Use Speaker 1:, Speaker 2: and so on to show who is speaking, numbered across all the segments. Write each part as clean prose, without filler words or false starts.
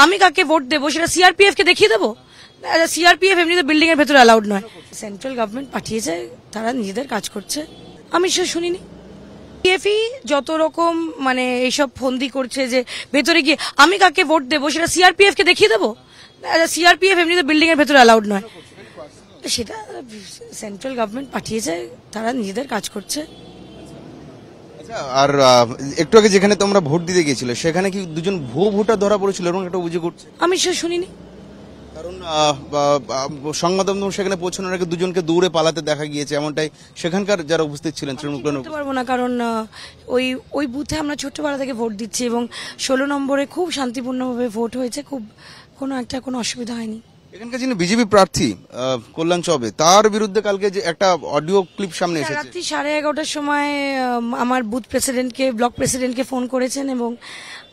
Speaker 1: আমি কাকে ভোট দেবো সেটা সিআরপিএফ কে দেখিয়ে দেবো? সিআরপিএফ এমনিতে বিল্ডিং এর ভেতরে অ্যালাউড নয়। সেন্ট্রাল গভর্নমেন্ট পাঠিয়েছে, তারা নিজেদের কাজ করছে, আমি সেটা শুনিনি। পিএফই যত রকম মানে এইসব ফন্দি করছে যে ভেতরে গিয়ে আমি কাকে ভোট দেবো সেটা সিআরপিএফ কে দেখিয়ে দেবো? সিআরপিএফ এমনিতে বিল্ডিং এর ভেতরে অ্যালাউড নয়। সেটা সেন্ট্রাল গভর্নমেন্ট পাঠিয়েছে, তারা নিজেদের কাজ করছে।
Speaker 2: আর একটু আগে যেখানে তোমরা ভোট দিতে গিয়েছিলে সেখানে কি দুজন ভুয়ো ভোটার ধরা পড়েছিল এবং একটা অভিযোগ উঠছে?
Speaker 1: আমি সেটা শুনিনি।
Speaker 2: কারণ সংবাদ মাধ্যম সেখানে পৌঁছানোর আগে দুজনকে দৌড়ে পালাতে দেখা গিয়েছে, এমনটাই সেখানকার যারা উপস্থিত ছিলেন তৃণমূল
Speaker 1: বলতে পারবো না, কারণ ওই বুথে আমরা ছোট্টবেলা থেকে ভোট দিচ্ছি এবং 16 নম্বরে খুব শান্তিপূর্ণভাবে ভোট হয়েছে, খুব কোনো অসুবিধা হয়নি।
Speaker 2: এখানকার যিনি বিজেপি প্রার্থী কল্যাণ চবে, তার বিরুদ্ধে কালকে যে একটা অডিও ক্লিপ সামনে এসেছে,
Speaker 1: রাত্রি 11:30টার সময় আমার বুথ প্রেসিডেন্টকে, ব্লক প্রেসিডেন্টকে ফোন করেছেন এবং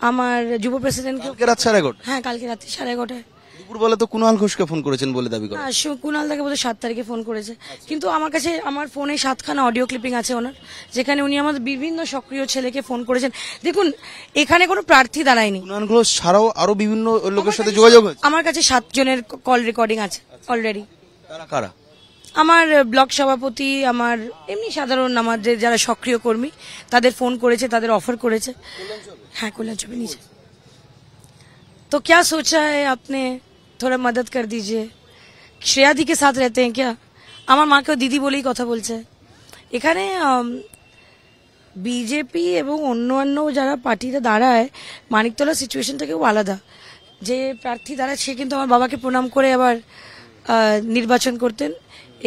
Speaker 1: আমার যুব প্রেসিডেন্টকে।
Speaker 2: রাত 11:30?
Speaker 1: হ্যাঁ, কালকে রাত্রি 11:30টায়।
Speaker 2: দুপুরবেলা তো কুণাল ঘোষকে ফোন করেছেন বলে দাবি করেন।
Speaker 1: কুণাল দাকে বোধহয় 7 তারিখে ফোন করেছে, কিন্তু আমার কাছে আমার ফোনে 7খানা অডিও ক্লিপিং আছে ওনার, যেখানে উনি আমাদের বিভিন্ন সক্রিয় ছেলেকে ফোন করেছেন। দেখুন, এখানে কোনো প্রার্থী দাঁড়ায়নি।
Speaker 2: কুণাল ঘোষ ছাড়াও আরো বিভিন্ন লোকের সাথে যোগাযোগ হয়েছে।
Speaker 1: আমার কাছে 7 জনের কল রেকর্ডিং আছে অলরেডি।
Speaker 2: তারা কারা?
Speaker 1: আমার ব্লক সভাপতি, আমার এমনি সাধারণ আমাদের যারা সক্রিয় কর্মী, তাদের ফোন করেছে, তাদের অফার করেছে। হ্যাঁ, কল্যাণ চবে নিচে। तो क्या सोचा है आपने, थोड़ा मदद कर दीजिए। श्रेया दी के साथ रहते हैं क्या? আমার মাকেও দিদি বলেই কথা বলছে। এখানে বিজেপি এবং অন্যান্য যারা পার্টিরা দাঁড়ায়, মানিকতলা সিচুয়েশনটাকেও আলাদা। যে প্রার্থী দাঁড়ায় সে কিন্তু আমার বাবাকে প্রণাম করে আবার নির্বাচন করতেন।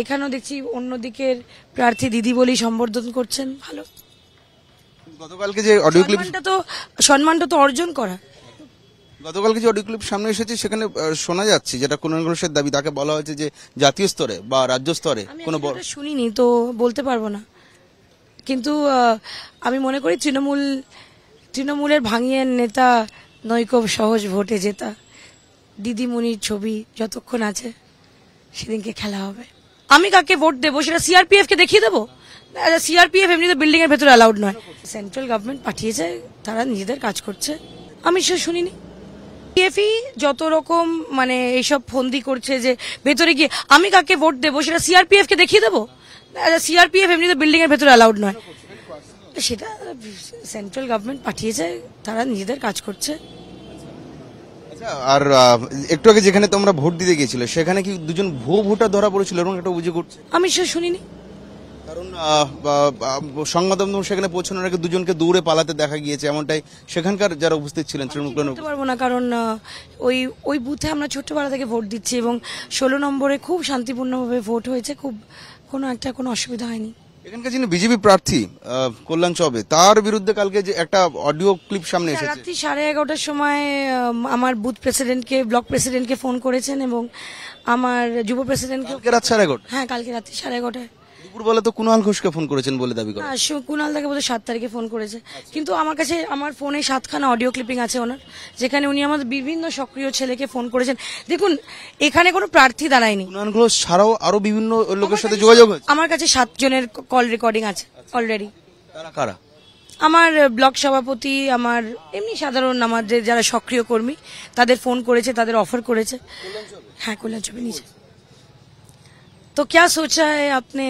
Speaker 1: এখানেও দেখছি অন্যদিকের প্রার্থী দিদি বলেই সম্বোধন করছেন। ভালো।
Speaker 2: গতকালকে যে অডিও ক্লিপ,
Speaker 1: সম্মানটা তো অর্জন করা।
Speaker 2: গতকালকে যে অডিও ক্লিপ সামনে এসেছে সেখানে শোনা যাচ্ছে, যেটা কুণাল ঘোষের দাবি, তাকে বলা হয়েছে যে জাতীয় স্তরে বা রাজ্য স্তরে কোনো
Speaker 1: শুনিনি তো বলতে পারবো না, কিন্তু আমি মনে করি তৃণমূলের ভাঙিয়ে নেতা নৈকো সহজ ভোটে জেতা। দিদিমণির ছবি যতক্ষণ আছে সেদিনকে খেলা হবে। আমি কাকে ভোট দেবো সেটা সিআরপিএফ কে দেখিয়ে দেবো? সিআরপিএফ এমনিতে বিল্ডিং এর ভেতরে অ্যালাউড নয়। সেন্ট্রাল গভর্নমেন্ট পাঠিয়েছে, তারা নিজেদের কাজ করছে, আমি সেটা শুনিনি। পিএফই যত রকম মানে এইসব ফন্দি করছে যে ভেতরে গিয়ে আমি কাকে ভোট দেবো সেটা সিআরপিএফ কে দেখিয়ে দেবো? সিআরপিএফ এমনিতে বিল্ডিং এর ভেতরে অ্যালাউড নয়। সেটা সেন্ট্রাল গভর্নমেন্ট পাঠিয়েছে, তারা নিজেদের কাজ করছে।
Speaker 2: আর একটু আগে যেখানে তোমরা ভোট দিতে গিয়েছিলে সেখানে কি দুজন ভুয়ো ভোটার ধরা পড়েছিল এবং একটা অভিযোগ উঠছে?
Speaker 1: আমি সেটা শুনিনি।
Speaker 2: কারণ সংবাদ মাধ্যম সেখানে পৌঁছানোর আগে দুজনকে দৌড়ে পালাতে দেখা গিয়েছে, এমনটাই সেখানকার যারা উপস্থিত ছিলেন তৃণমূল।
Speaker 1: বলতে পারবো না, কারণ ওই বুথে আমরা ছোট্টবেলা থেকে ভোট দিচ্ছি এবং 16 নম্বরে খুব শান্তিপূর্ণভাবে ভোট হয়েছে, খুব কোনো অসুবিধা হয়নি।
Speaker 2: এখানকার যিনি বিজেপি প্রার্থী কল্যাণ চবে, তার বিরুদ্ধে কালকে যে একটা অডিও ক্লিপ সামনে এসেছে,
Speaker 1: রাত্রি 11:30টার সময় আমার বুথ প্রেসিডেন্টকে, ব্লক প্রেসিডেন্টকে ফোন করেছেন এবং আমার যুব প্রেসিডেন্টকে।
Speaker 2: রাত 11:30?
Speaker 1: হ্যাঁ, কালকে রাত্রি 11:30টায়।
Speaker 2: দুপুরবেলা তো কুণাল ঘোষকে ফোন করেছেন বলে দাবি করেন।
Speaker 1: কুণাল দাকে বোধহয় 7 তারিখে ফোন করেছে, কিন্তু আমার কাছে আমার ফোনে 7খানা অডিও ক্লিপিং আছে ওনার, যেখানে উনি আমাদের বিভিন্ন সক্রিয় ছেলেকে ফোন করেছেন। দেখুন, এখানে কোনো প্রার্থী দাঁড়ায়নি।
Speaker 2: কুণাল ঘোষ ছাড়াও আরো বিভিন্ন লোকের সাথে যোগাযোগ হয়েছে।
Speaker 1: আমার কাছে 7 জনের কল রেকর্ডিং আছে অলরেডি।
Speaker 2: তারা কারা?
Speaker 1: আমার ব্লক সভাপতি, আমার এমনি সাধারণ আমাদের যারা সক্রিয় কর্মী, তাদের ফোন করেছে, তাদের অফার করেছে। হ্যাঁ, কল্যাণ চবে নিচে। तो क्या सोचा है आपने,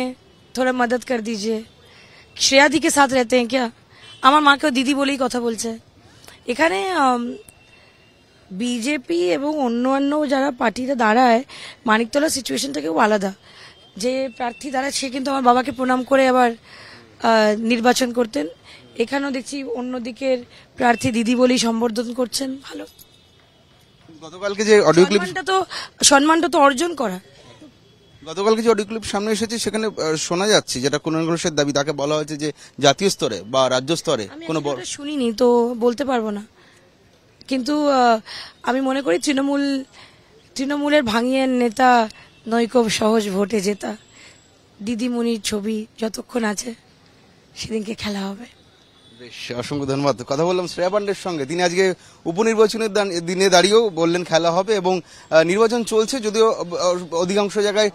Speaker 1: थोड़ा मदद कर दीजिए। श्रेया दी के साथ रहते हैं क्या? আমার মাকেও দিদি বলেই কথা বলছে। এখানে বিজেপি এবং অন্যান্য যারা পার্টিরা দাঁড়ায়, মানিকতলা সিচুয়েশনটাকেও আলাদা। যে প্রার্থী দাঁড়ায় সে কিন্তু আমার বাবাকে প্রণাম করে আবার নির্বাচন করতেন। এখানেও দেখছি অন্যদিকের প্রার্থী দিদি বলেই সম্বোধন করছেন। ভালো।
Speaker 2: গতকালকে যে অডিও ক্লিপ,
Speaker 1: সম্মানটা তো অর্জন করা।
Speaker 2: গতকালকে যে অডিও ক্লিপ সামনে এসেছে সেখানে শোনা যাচ্ছে, যেটা কুণাল ঘোষের দাবি, তাকে বলা হয়েছে যে জাতীয় স্তরে বা রাজ্য স্তরে কোনো
Speaker 1: শুনিনি তো বলতে পারবো না, কিন্তু আমি মনে করি তৃণমূলের ভাঙিয়ে নেতা নৈকো সহজ ভোটে জেতা। দিদিমণির ছবি যতক্ষণ আছে সেদিনকে খেলা হবে।
Speaker 2: বেশ, অসংখ্য ধন্যবাদ। কথা বললাম শ্রেয়া পাণ্ডের সঙ্গে, তিনি আজকে উপনির্বাচনের দিনে দাঁড়িয়েও বললেন খেলা হবে এবং নির্বাচন চলছে, যদিও অধিকাংশ জায়গায়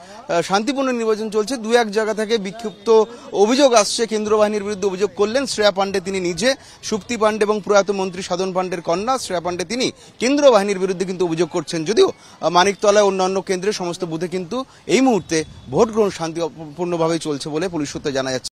Speaker 2: শান্তিপূর্ণ নির্বাচন চলছে। দু এক জায়গা থেকে বিক্ষিপ্ত অভিযোগ আসছে, কেন্দ্র বাহিনীর বিরুদ্ধে অভিযোগ করলেন শ্রেয়া পাণ্ডে। তিনি নিজে সুপ্তি পাণ্ডে এবং প্রয়াত মন্ত্রী সাধন পাণ্ডের কন্যা শ্রেয়া পাণ্ডে, তিনি কেন্দ্র বাহিনীর বিরুদ্ধে কিন্তু অভিযোগ করছেন। যদিও মানিকতলায় অন্যান্য কেন্দ্রে সমস্ত বুথে কিন্তু এই মুহূর্তে ভোট গ্রহণ শান্তিপূর্ণভাবে চলছে বলে পুলিশ সূত্রে জানা যাচ্ছে।